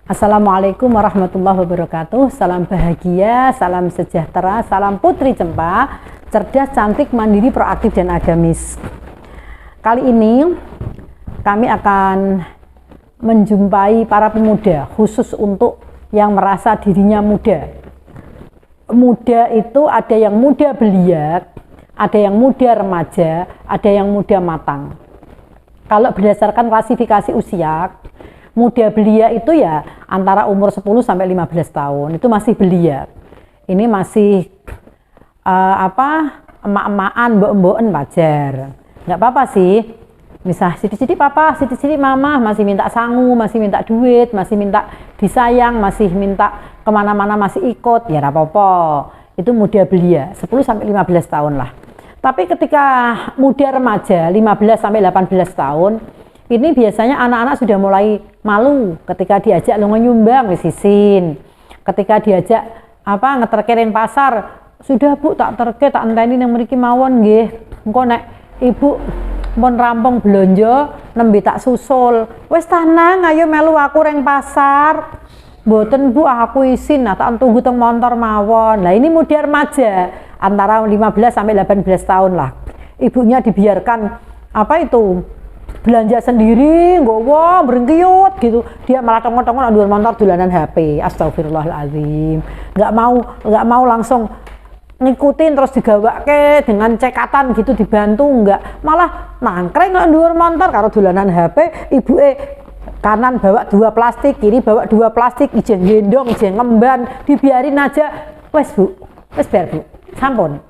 Assalamualaikum warahmatullahi wabarakatuh. Salam bahagia, salam sejahtera, salam putri Cempa, cerdas, cantik, mandiri, proaktif, dan agamis. Kali ini kami akan menjumpai para pemuda, khusus untuk yang merasa dirinya muda. Muda itu ada yang muda belia, ada yang muda remaja, ada yang muda matang. Kalau berdasarkan klasifikasi usia, muda belia itu ya antara umur 10 sampai 15 tahun, itu masih belia. Ini masih emak-emakan, mbok-mboken wajar. Nggak apa-apa sih. Misal sidik-sidik papa, sidik-sidik mama, masih minta sangu, masih minta duit, masih minta disayang, masih minta kemana-mana masih ikut, ya nggak apa-apa. Itu muda belia, 10 sampai 15 tahun lah. Tapi ketika muda remaja, 15 sampai 18 tahun, ini biasanya anak-anak sudah mulai malu ketika diajak lunga nyumbang wis isin. Ketika diajak ngeterke ning pasar, sudah Bu tak terke tak enteni nang mriki mawon nggih. Engko nek Ibu mun rampung blonjo nembe tak susul. Wis tenang ayo melu aku ring pasar. Mboten Bu aku isin, nah tak tunggu teng montor mawon. Nah ini muda remaja antara 15 sampai 18 tahun lah. Ibunya dibiarkan belanja sendiri, nggowo, berengkiut gitu. Dia malah tongol-tongol nang dhuwur motor dolanan HP. Astagfirullahalazim. Enggak mau langsung ngikutin terus digawake dengan cekatan gitu dibantu, enggak. Malah nangkreng nang dhuwur motor karo dolanan HP, ibuke kanan bawa 2 plastik, kiri bawa 2 plastik, ijen gendong, ijen ngemban, dibiarin aja. Wes Bu, wes biar Bu. Sampun.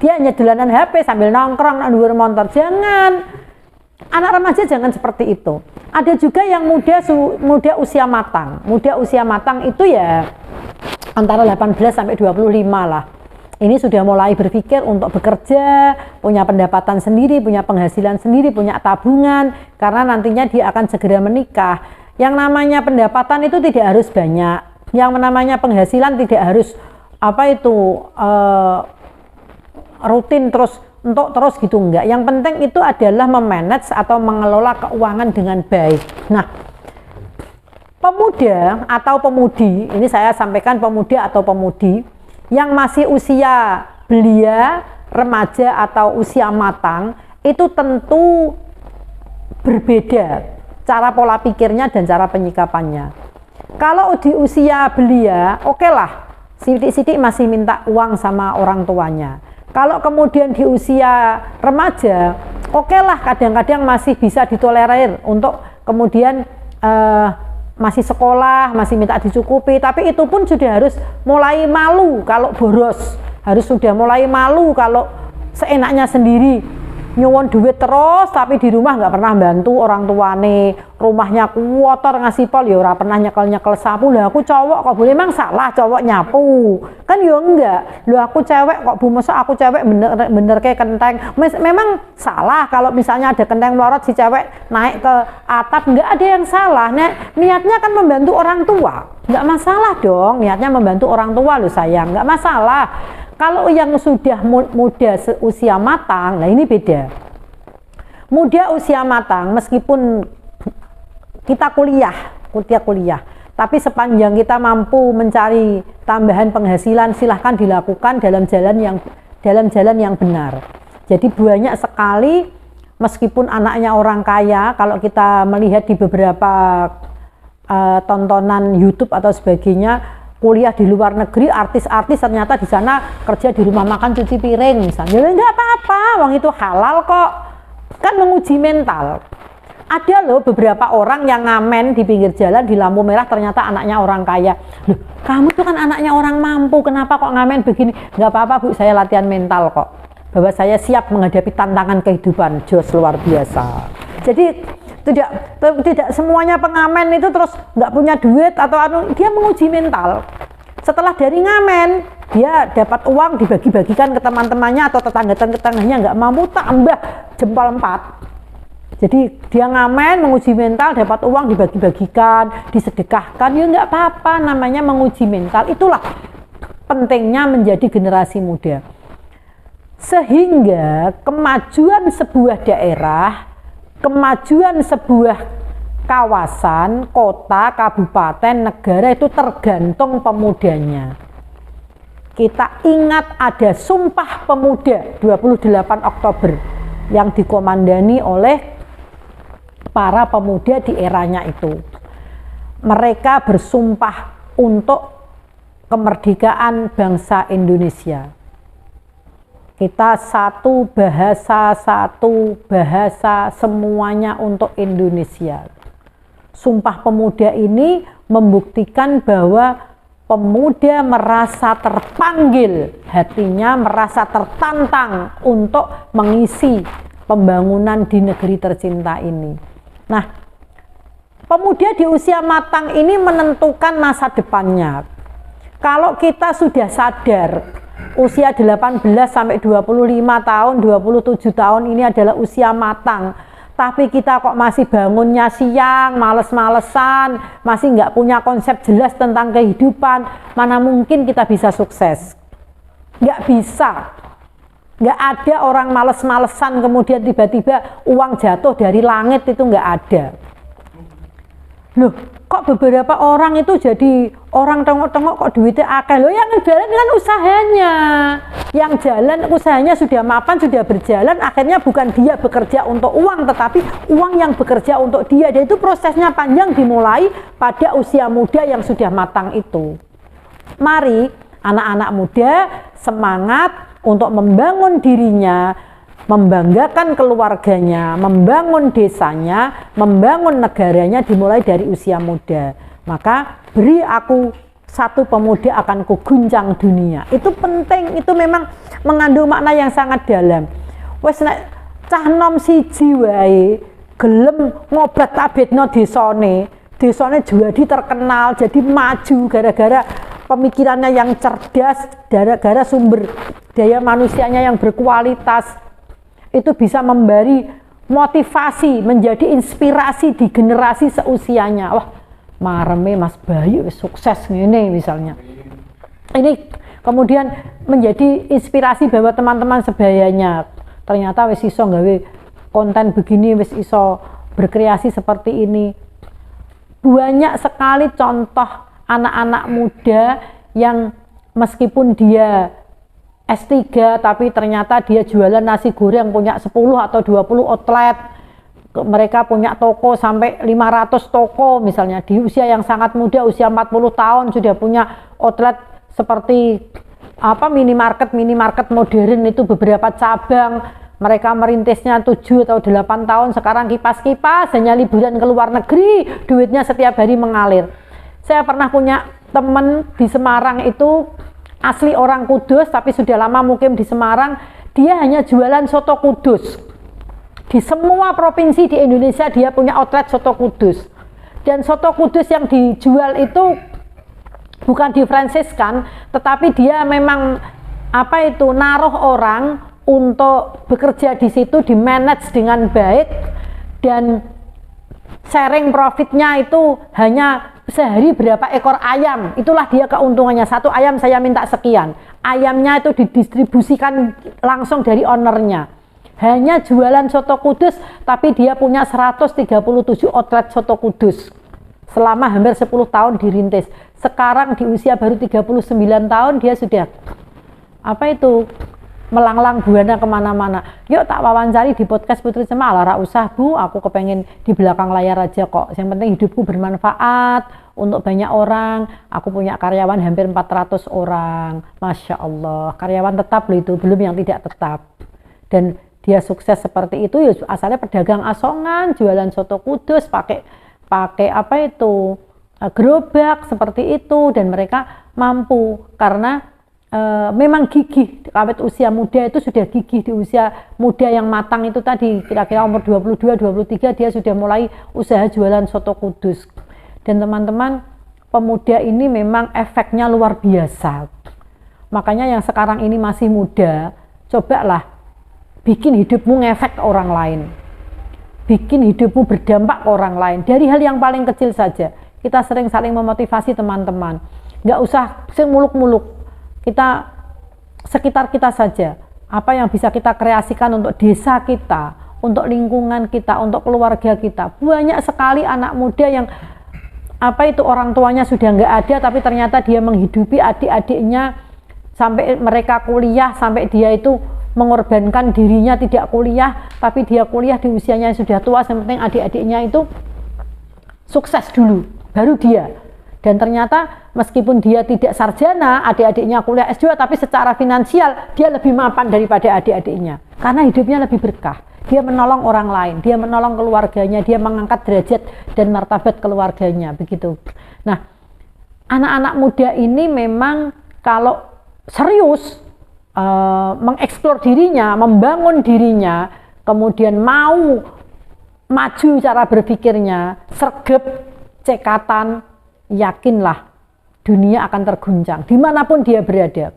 Dia hanya dolanan HP sambil nongkrong nang dhuwur motor. Jangan. Anak remaja jangan seperti itu. Ada juga yang muda usia matang. Muda usia matang itu ya antara 18 sampai 25 lah. Ini sudah mulai berpikir untuk bekerja, punya pendapatan sendiri, punya penghasilan sendiri, punya tabungan, karena nantinya dia akan segera menikah. Yang namanya pendapatan itu tidak harus banyak. Yang namanya penghasilan tidak harus rutin terus gitu, enggak. Yang penting itu adalah memanage atau mengelola keuangan dengan baik. Nah, pemuda atau pemudi, ini saya sampaikan pemuda atau pemudi yang masih usia belia, remaja atau usia matang, itu tentu berbeda cara pola pikirnya dan cara penyikapannya. Kalau di usia belia, oke lah, sidik-sidik masih minta uang sama orang tuanya. Kalau kemudian di usia remaja, oke lah, kadang-kadang masih bisa ditolerir untuk kemudian masih sekolah, masih minta dicukupi, tapi itu pun sudah harus mulai malu kalau boros, harus sudah mulai malu kalau seenaknya sendiri nyuwun duit terus tapi di rumah nggak pernah bantu orang tuane, rumahnya kotor ngasih pol ya ora pernah nyekel sapu. Lah aku cowok kok boleh, emang salah cowok nyapu kan? Ya enggak. Lu aku cewek kok Bu, masa aku cewek bener kayak kenteng. Memang salah kalau misalnya ada kenteng melorot si cewek naik ke atap, enggak ada yang salah. Nah, niatnya kan membantu orang tua, enggak masalah dong. Niatnya membantu orang tua lo sayang, enggak masalah. Kalau yang sudah muda usia matang, nah ini beda. Muda usia matang, meskipun kita kuliah, tapi sepanjang kita mampu mencari tambahan penghasilan, silahkan dilakukan dalam jalan yang benar. Jadi banyak sekali, meskipun anaknya orang kaya, kalau kita melihat di beberapa tontonan YouTube atau sebagainya, kuliah di luar negeri, artis-artis ternyata di sana kerja di rumah makan cuci piring misalnya. Ya enggak apa-apa, wong itu halal kok. Kan menguji mental. Ada loh beberapa orang yang ngamen di pinggir jalan di lampu merah ternyata anaknya orang kaya. Loh, kamu tuh kan anaknya orang mampu, kenapa kok ngamen begini? Enggak apa-apa Bu, saya latihan mental kok. Bahwa saya siap menghadapi tantangan kehidupan. Jos luar biasa. Jadi tidak semuanya pengamen itu terus nggak punya duit atau dia menguji mental. Setelah dari ngamen, dia dapat uang dibagi-bagikan ke teman-temannya atau tetangga-tetangganya nggak mampu, tambah jempol 4. Jadi dia ngamen, menguji mental, dapat uang dibagi-bagikan, disedekahkan, ya nggak apa-apa, namanya menguji mental. Itulah pentingnya menjadi generasi muda. Sehingga kemajuan sebuah daerah, kemajuan sebuah kawasan, kota, kabupaten, negara itu tergantung pemudanya. Kita ingat ada Sumpah Pemuda 28 Oktober yang dikomandani oleh para pemuda di eranya itu. Mereka bersumpah untuk kemerdekaan bangsa Indonesia. Kita satu bahasa, semuanya untuk Indonesia. Sumpah Pemuda ini membuktikan bahwa pemuda merasa terpanggil, hatinya merasa tertantang untuk mengisi pembangunan di negeri tercinta ini. Nah, pemuda di usia matang ini menentukan masa depannya. Kalau kita sudah sadar, usia 18 sampai 25 tahun, 27 tahun ini adalah usia matang, tapi kita kok masih bangunnya siang, males-malesan, masih nggak punya konsep jelas tentang kehidupan, mana mungkin kita bisa sukses? Nggak bisa. Nggak ada orang males-malesan kemudian tiba-tiba uang jatuh dari langit, itu nggak ada. Loh, kok beberapa orang itu jadi orang tengok-tengok kok duitnya akeh? Loh, yang jalan dengan usahanya. Yang jalan usahanya sudah mapan, sudah berjalan, akhirnya bukan dia bekerja untuk uang, tetapi uang yang bekerja untuk dia. Dan itu prosesnya panjang, dimulai pada usia muda yang sudah matang itu. Mari anak-anak muda semangat untuk membangun dirinya, membanggakan keluarganya, membangun desanya, membangun negaranya dimulai dari usia muda. Maka beri aku satu pemuda akan kuguncang dunia. Itu penting, itu memang mengandung makna yang sangat dalam. Wes nek cah nom siji wae gelem ngobat abetno desane jadi terkenal, jadi maju gara-gara pemikirannya yang cerdas, gara-gara sumber daya manusianya yang berkualitas. Itu bisa memberi motivasi, menjadi inspirasi di generasi seusianya. Wah, mareme Mas Bayu sukses ini misalnya. Ini kemudian menjadi inspirasi bahwa teman-teman sebayanya ternyata wis iso gawe konten begini, wis iso berkreasi seperti ini. Banyak sekali contoh anak-anak muda yang meskipun dia S3 tapi ternyata dia jualan nasi goreng punya 10 atau 20 outlet. Mereka punya toko sampai 500 toko misalnya di usia yang sangat muda, usia 40 tahun sudah punya outlet seperti apa minimarket modern itu beberapa cabang. Mereka merintisnya 7 atau 8 tahun, sekarang kipas-kipas hanya liburan ke luar negeri, duitnya setiap hari mengalir. Saya pernah punya teman di Semarang itu asli orang Kudus tapi sudah lama mukim di Semarang. Dia hanya jualan soto Kudus. Di semua provinsi di Indonesia dia punya outlet soto Kudus. Dan soto Kudus yang dijual itu bukan difranchiskan, tetapi dia memang naruh orang untuk bekerja di situ, di manage dengan baik, dan sharing profitnya itu hanya sehari berapa ekor ayam, itulah dia keuntungannya. Satu ayam saya minta sekian, ayamnya itu didistribusikan langsung dari ownernya. Hanya jualan soto Kudus tapi dia punya 137 outlet soto Kudus selama hampir 10 tahun dirintis. Sekarang di usia baru 39 tahun dia sudah melanglang buana kemana-mana. Yuk tak wawancari di podcast Putri Cemal. Lara usah Bu, aku kepengen di belakang layar aja kok. Yang penting hidupku bermanfaat untuk banyak orang. Aku punya karyawan hampir 400 orang. Masya Allah, karyawan tetap loh itu, belum yang tidak tetap. Dan dia sukses seperti itu ya asalnya pedagang asongan, jualan soto Kudus, pakai gerobak seperti itu, dan mereka mampu karena memang gigih. Awet usia muda itu sudah gigih. Di usia muda yang matang itu tadi kira-kira umur 22-23 dia sudah mulai usaha jualan soto Kudus. Dan teman-teman, pemuda ini memang efeknya luar biasa. Makanya yang sekarang ini masih muda, cobalah bikin hidupmu ngefek ke orang lain, bikin hidupmu berdampak ke orang lain dari hal yang paling kecil saja. Kita sering saling memotivasi teman-teman, nggak usah sing muluk-muluk. Kita sekitar kita saja, apa yang bisa kita kreasikan untuk desa kita, untuk lingkungan kita, untuk keluarga kita. Banyak sekali anak muda yang orang tuanya sudah nggak ada, tapi ternyata dia menghidupi adik-adiknya sampai mereka kuliah, sampai dia itu mengorbankan dirinya tidak kuliah, tapi dia kuliah di usianya yang sudah tua. Yang penting adik-adiknya itu sukses dulu, baru dia. Dan ternyata meskipun dia tidak sarjana, adik-adiknya kuliah S2, tapi secara finansial dia lebih mapan daripada adik-adiknya. Karena hidupnya lebih berkah. Dia menolong orang lain, dia menolong keluarganya, dia mengangkat derajat dan martabat keluarganya, begitu. Nah, anak-anak muda ini memang kalau serius mengeksplor dirinya, membangun dirinya, kemudian mau maju cara berpikirnya, sregep, cekatan, yakinlah dunia akan terguncang dimanapun dia berada.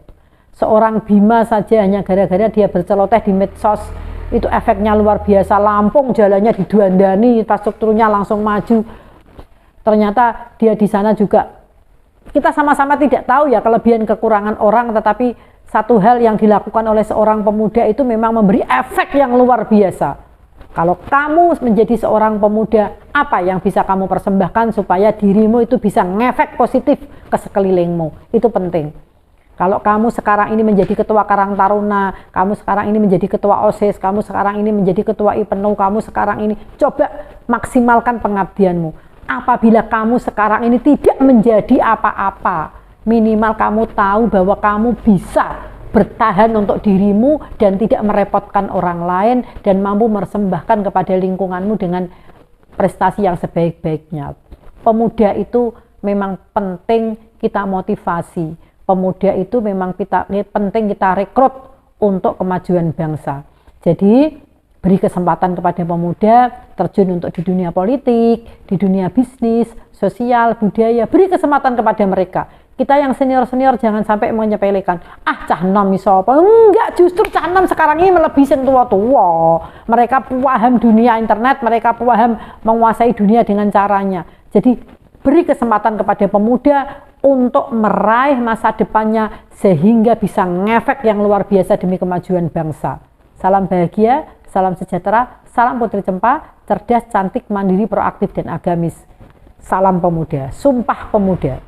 Seorang Bima saja hanya gara-gara dia berceloteh di medsos, itu efeknya luar biasa. Lampung jalannya diduandani, infrastrukturnya langsung maju. Ternyata dia di sana juga, kita sama-sama tidak tahu ya kelebihan kekurangan orang, tetapi satu hal yang dilakukan oleh seorang pemuda itu memang memberi efek yang luar biasa. Kalau kamu menjadi seorang pemuda, apa yang bisa kamu persembahkan supaya dirimu itu bisa ngefek positif ke sekelilingmu? Itu penting. Kalau kamu sekarang ini menjadi ketua Karang Taruna, kamu sekarang ini menjadi ketua OSIS, kamu sekarang ini menjadi ketua IPENU, kamu sekarang ini coba maksimalkan pengabdianmu. Apabila kamu sekarang ini tidak menjadi apa-apa, minimal kamu tahu bahwa kamu bisa bertahan untuk dirimu dan tidak merepotkan orang lain, dan mampu mempersembahkan kepada lingkunganmu dengan prestasi yang sebaik-baiknya. Pemuda itu memang penting kita motivasi. Pemuda itu memang penting kita rekrut untuk kemajuan bangsa. Jadi beri kesempatan kepada pemuda terjun untuk di dunia politik, di dunia bisnis, sosial, budaya. Beri kesempatan kepada mereka. Kita yang senior-senior jangan sampai menyepelekan. Cah nom iso apa? Enggak, justru cah nom sekarang ini melebihi sing tua-tua. Mereka paham dunia internet, mereka paham menguasai dunia dengan caranya. Jadi beri kesempatan kepada pemuda untuk meraih masa depannya sehingga bisa ngefek yang luar biasa demi kemajuan bangsa. Salam bahagia, salam sejahtera, salam Putri Cempa, cerdas, cantik, mandiri, proaktif, dan agamis. Salam pemuda, sumpah pemuda.